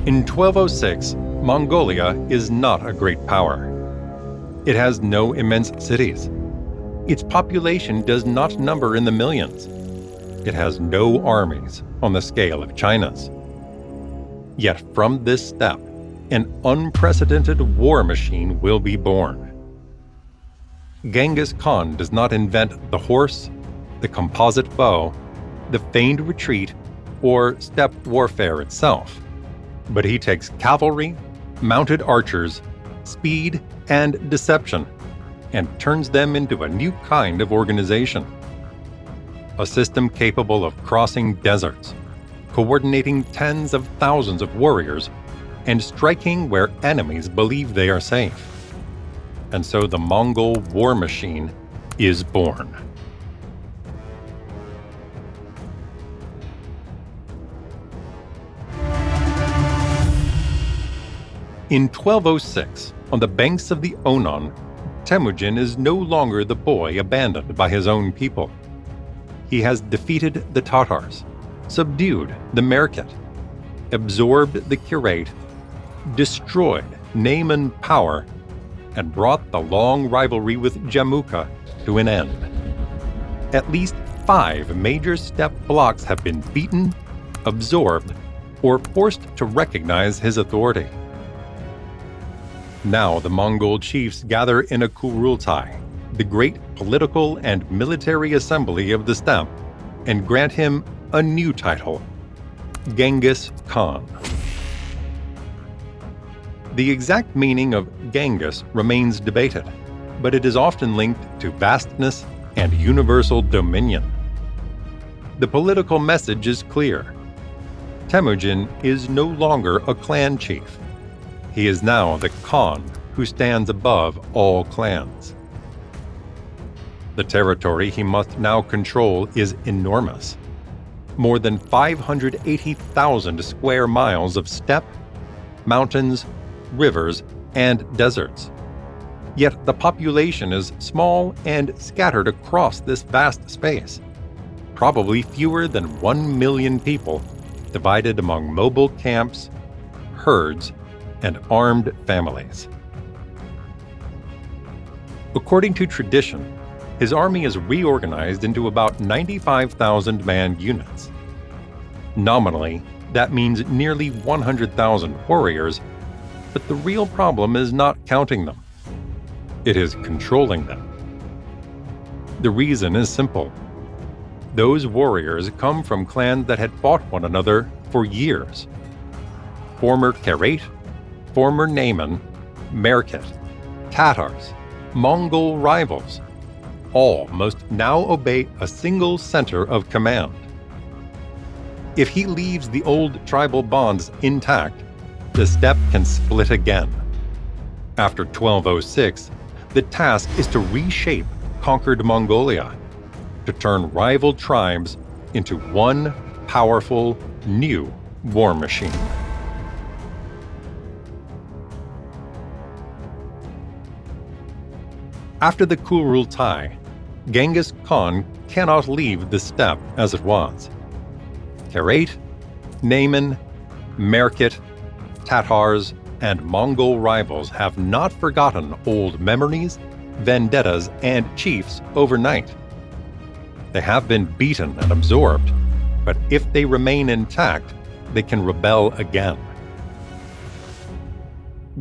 In 1206, Mongolia is not a great power. It has no immense cities. Its population does not number in the millions. It has no armies on the scale of China's. Yet from this steppe, an unprecedented war machine will be born. Genghis Khan does not invent the horse, the composite bow, the feigned retreat, or steppe warfare itself, but he takes cavalry, mounted archers, speed, and deception, and turns them into a new kind of organization. A system capable of crossing deserts, coordinating tens of thousands of warriors, and striking where enemies believe they are safe. And so the Mongol war machine is born. In 1206, on the banks of the Onon, Temujin is no longer the boy abandoned by his own people. He has defeated the Tatars, subdued the Merkit, absorbed the Kerait, destroyed Naiman power, and brought the long rivalry with Jamukha to an end. At least 5 major steppe blocks have been beaten, absorbed, or forced to recognize his authority. Now the Mongol chiefs gather in a Kurultai, the great political and military assembly of the steppe, and grant him a new title, Genghis Khan. The exact meaning of Genghis remains debated, but it is often linked to vastness and universal dominion. The political message is clear. Temujin is no longer a clan chief. He is now the Khan who stands above all clans. The territory he must now control is enormous. More than 580,000 square miles of steppe, mountains, rivers, and deserts. Yet the population is small and scattered across this vast space, probably fewer than 1 million people, divided among mobile camps, herds, and armed families. According to tradition, his army is reorganized into about 95,000 man units. Nominally, that means nearly 100,000 warriors, but the real problem is not counting them. It is controlling them. The reason is simple. Those warriors come from clans that had fought one another for years. Former Kerait, former Naiman, Merkit, Tatars, Mongol rivals, all must now obey a single center of command. If he leaves the old tribal bonds intact, the steppe can split again. After 1206, the task is to reshape conquered Mongolia, to turn rival tribes into one powerful, new war machine. After the Kurultai, Genghis Khan cannot leave the steppe as it was. Kerait, Naiman, Merkit, Tatars, and Mongol rivals have not forgotten old memories, vendettas, and chiefs overnight. They have been beaten and absorbed, but if they remain intact, they can rebel again.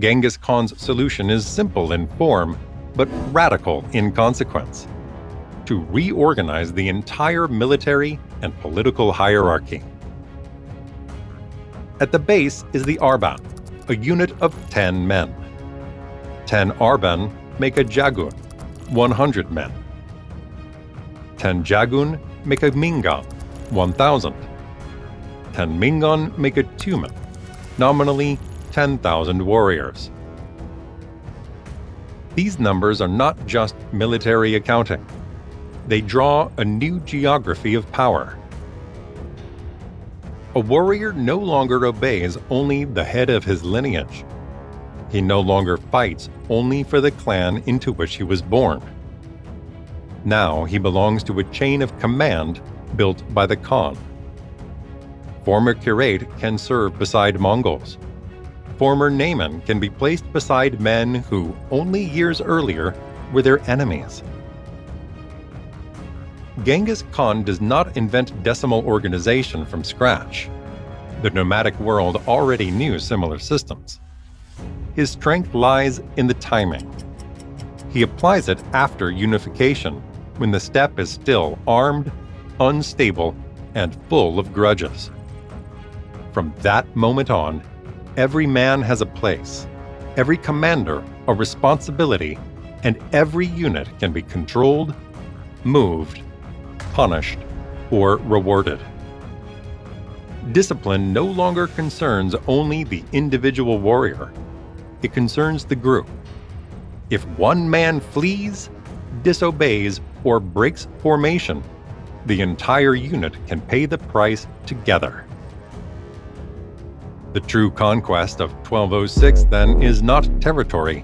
Genghis Khan's solution is simple in form, but radical in consequence: to reorganize the entire military and political hierarchy. At the base is the Arban, a unit of 10 men. 10 Arban make a Jagun, 100 men. 10 Jagun make a Mingan, 1,000. 10 Mingan make a Tumen, nominally 10,000 warriors. These numbers are not just military accounting. They draw a new geography of power. A warrior no longer obeys only the head of his lineage. He no longer fights only for the clan into which he was born. Now he belongs to a chain of command built by the Khan. Former Kerait can serve beside Mongols, former Naiman can be placed beside men who, only years earlier, were their enemies. Genghis Khan does not invent decimal organization from scratch. The nomadic world already knew similar systems. His strength lies in the timing. He applies it after unification, when the steppe is still armed, unstable, and full of grudges. From that moment on, every man has a place, every commander a responsibility, and every unit can be controlled, moved, punished, or rewarded. Discipline no longer concerns only the individual warrior. It concerns the group. If one man flees, disobeys, or breaks formation, the entire unit can pay the price together. The true conquest of 1206, then, is not territory.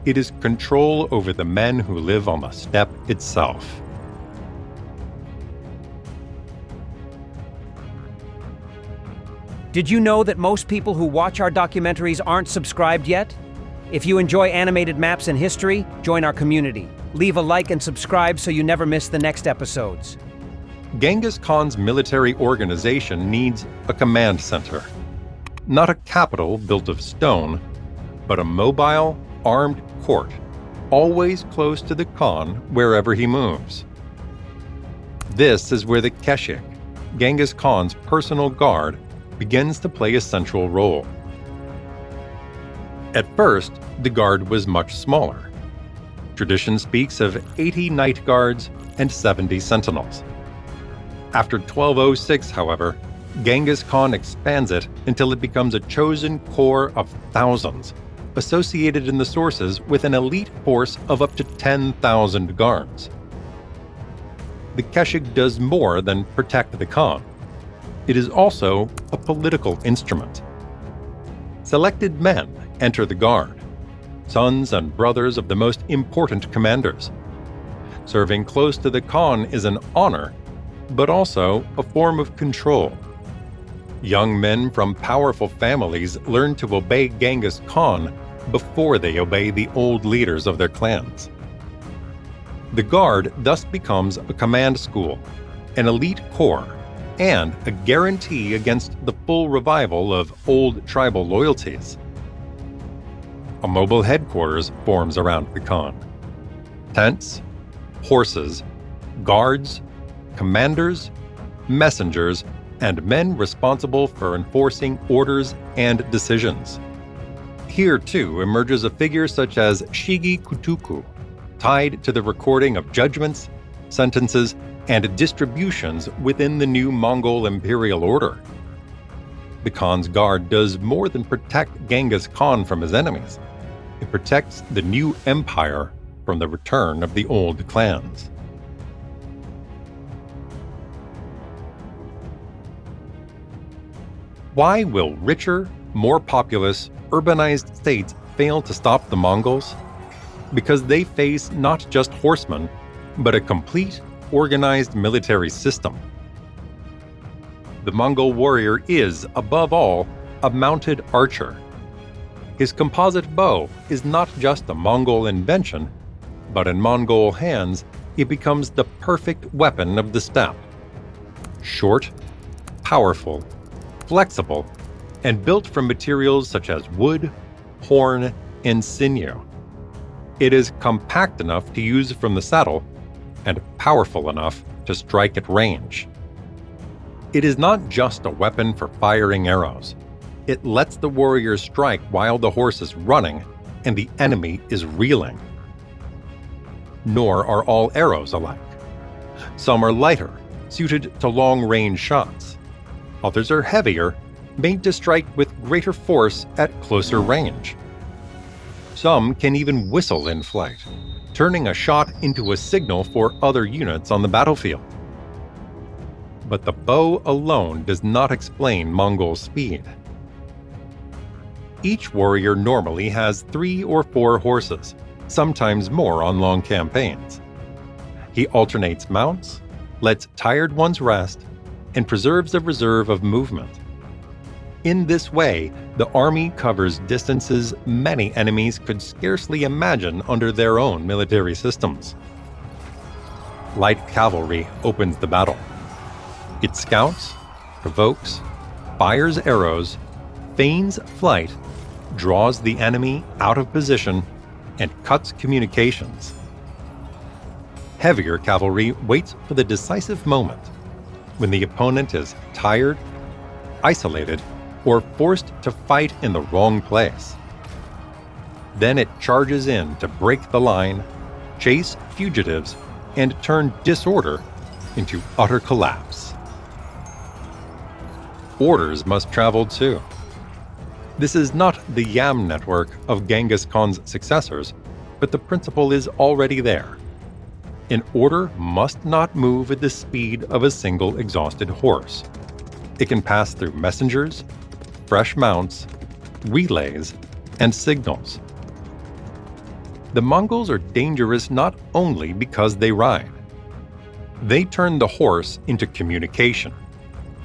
It is control over the men who live on the steppe itself. Did you know that most people who watch our documentaries aren't subscribed yet? If you enjoy animated maps and history, join our community. Leave a like and subscribe so you never miss the next episodes. Genghis Khan's military organization needs a command center. Not a capital built of stone, but a mobile, armed court, always close to the Khan wherever he moves. This is where the Keshik, Genghis Khan's personal guard, begins to play a central role. At first, the guard was much smaller. Tradition speaks of 80 night guards and 70 sentinels. After 1206, however, Genghis Khan expands it until it becomes a chosen corps of thousands, associated in the sources with an elite force of up to 10,000 guards. The Keshik does more than protect the Khan. It is also a political instrument. Selected men enter the guard, sons and brothers of the most important commanders. Serving close to the Khan is an honor, but also a form of control. Young men from powerful families learn to obey Genghis Khan before they obey the old leaders of their clans. The guard thus becomes a command school, an elite corps, and a guarantee against the full revival of old tribal loyalties. A mobile headquarters forms around the Khan. Tents, horses, guards, commanders, messengers, and men responsible for enforcing orders and decisions. Here, too, emerges a figure such as Shigi Kutuku, tied to the recording of judgments, sentences, and distributions within the new Mongol imperial order. The Khan's guard does more than protect Genghis Khan from his enemies. It protects the new empire from the return of the old clans. Why will richer, more populous, urbanized states fail to stop the Mongols? Because they face not just horsemen, but a complete, organized military system. The Mongol warrior is, above all, a mounted archer. His composite bow is not just a Mongol invention, but in Mongol hands, it becomes the perfect weapon of the steppe. Short, powerful, flexible, and built from materials such as wood, horn, and sinew. It is compact enough to use from the saddle and powerful enough to strike at range. It is not just a weapon for firing arrows. It lets the warrior strike while the horse is running and the enemy is reeling. Nor are all arrows alike. Some are lighter, suited to long-range shots. Others are heavier, made to strike with greater force at closer range. Some can even whistle in flight, turning a shot into a signal for other units on the battlefield. But the bow alone does not explain Mongol speed. Each warrior normally has 3 or 4 horses, sometimes more on long campaigns. He alternates mounts, lets tired ones rest, and preserves a reserve of movement. In this way, the army covers distances many enemies could scarcely imagine under their own military systems. Light cavalry opens the battle. It scouts, provokes, fires arrows, feigns flight, draws the enemy out of position, and cuts communications. Heavier cavalry waits for the decisive moment, when the opponent is tired, isolated, or forced to fight in the wrong place. Then it charges in to break the line, chase fugitives, and turn disorder into utter collapse. Orders must travel too. This is not the YAM network of Genghis Khan's successors, but the principle is already there. An order must not move at the speed of a single exhausted horse. It can pass through messengers, fresh mounts, relays, and signals. The Mongols are dangerous not only because they ride. They turn the horse into communication,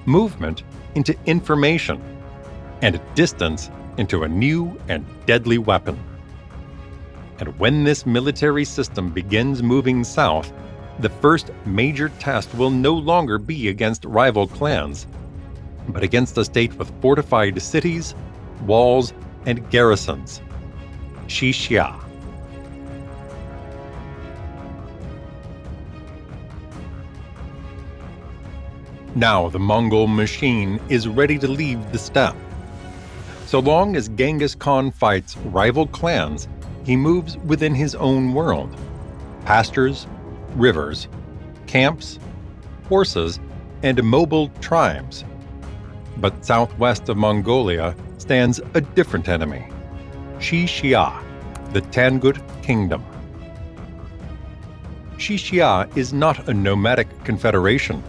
movement into information, and distance into a new and deadly weapon. And when this military system begins moving south, the first major test will no longer be against rival clans, but against a state with fortified cities, walls, and garrisons. Xi Xia. Now the Mongol machine is ready to leave the steppe. So long as Genghis Khan fights rival clans, he moves within his own world. Pastures, rivers, camps, horses, and mobile tribes. But southwest of Mongolia stands a different enemy, Xi Xia, the Tangut Kingdom. Xi Xia is not a nomadic confederation.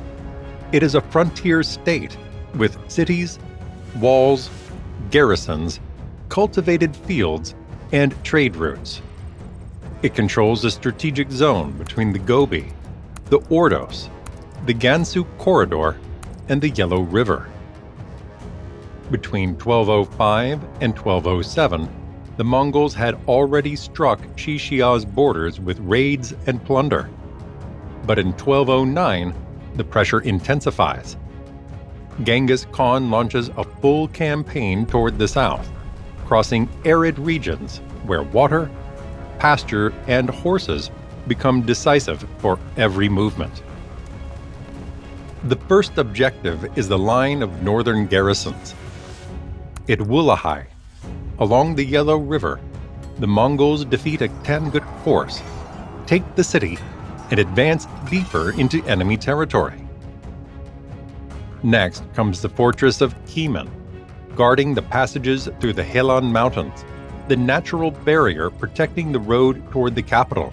It is a frontier state with cities, walls, garrisons, cultivated fields, and trade routes. It controls a strategic zone between the Gobi, the Ordos, the Gansu Corridor, and the Yellow River. Between 1205 and 1207, the Mongols had already struck Xi Xia's borders with raids and plunder. But in 1209, the pressure intensifies. Genghis Khan launches a full campaign toward the south, crossing arid regions where water, pasture, and horses become decisive for every movement. The first objective is the line of northern garrisons. At Wulahai, along the Yellow River, the Mongols defeat a Tangut force, take the city, and advance deeper into enemy territory. Next comes the fortress of Naiman, guarding the passages through the Helan Mountains, the natural barrier protecting the road toward the capital.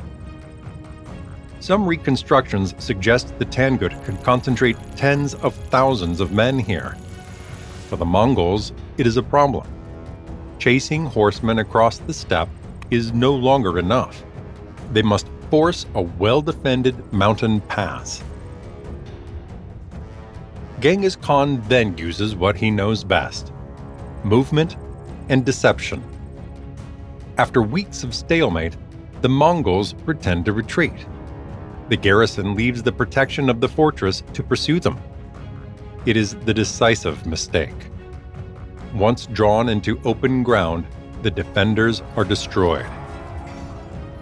Some reconstructions suggest the Tangut could concentrate tens of thousands of men here. For the Mongols, it is a problem. Chasing horsemen across the steppe is no longer enough. They must force a well-defended mountain pass. Genghis Khan then uses what he knows best: movement and deception. After weeks of stalemate, the Mongols pretend to retreat. The garrison leaves the protection of the fortress to pursue them. It is the decisive mistake. Once drawn into open ground, the defenders are destroyed.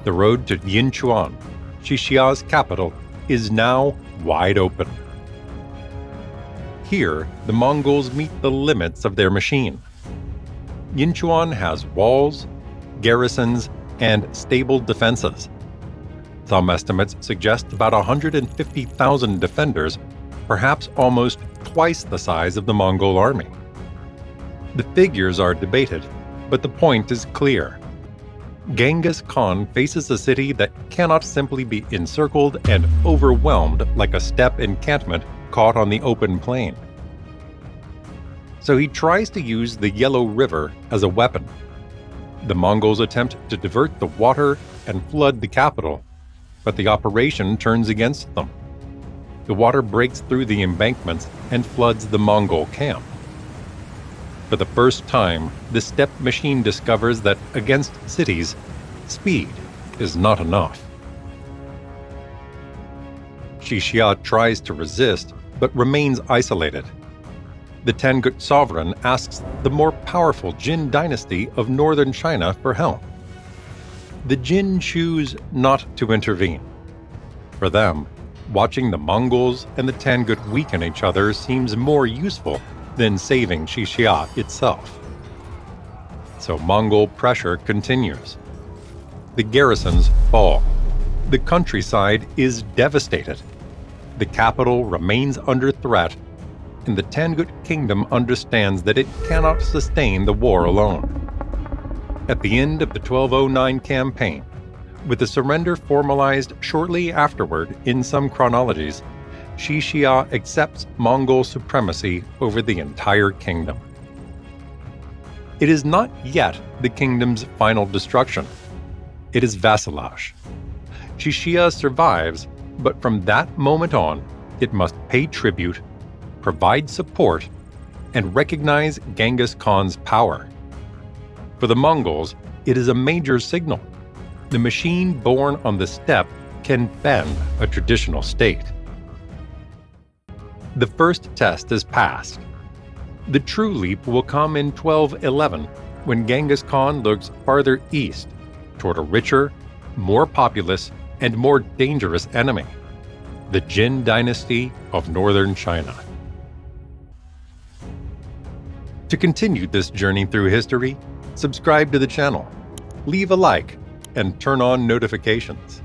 The road to Yinchuan, Xi Xia's capital, is now wide open. Here, the Mongols meet the limits of their machine. Yinchuan has walls, garrisons, and stable defenses. Some estimates suggest about 150,000 defenders, perhaps almost twice the size of the Mongol army. The figures are debated, but the point is clear. Genghis Khan faces a city that cannot simply be encircled and overwhelmed like a steppe encampment caught on the open plain. So he tries to use the Yellow River as a weapon. The Mongols attempt to divert the water and flood the capital, but the operation turns against them. The water breaks through the embankments and floods the Mongol camp. For the first time, the steppe machine discovers that against cities, speed is not enough. Xi Xia tries to resist, but remains isolated. The Tangut sovereign asks the more powerful Jin dynasty of northern China for help. The Jin choose not to intervene. For them, watching the Mongols and the Tangut weaken each other seems more useful than saving Xi Xia itself. So Mongol pressure continues. The garrisons fall. The countryside is devastated. The capital remains under threat, and the Tangut kingdom understands that it cannot sustain the war alone. At the end of the 1209 campaign, with the surrender formalized shortly afterward in some chronologies, Xi Xia accepts Mongol supremacy over the entire kingdom. It is not yet the kingdom's final destruction. It is vassalage. Xi Xia survives, but from that moment on, it must pay tribute, provide support, and recognize Genghis Khan's power. For the Mongols, it is a major signal. The machine born on the steppe can bend a traditional state. The first test is passed. The true leap will come in 1211, when Genghis Khan looks farther east, toward a richer, more populous, and more dangerous enemy, the Jin dynasty of northern China. To continue this journey through history, subscribe to the channel, leave a like, and turn on notifications.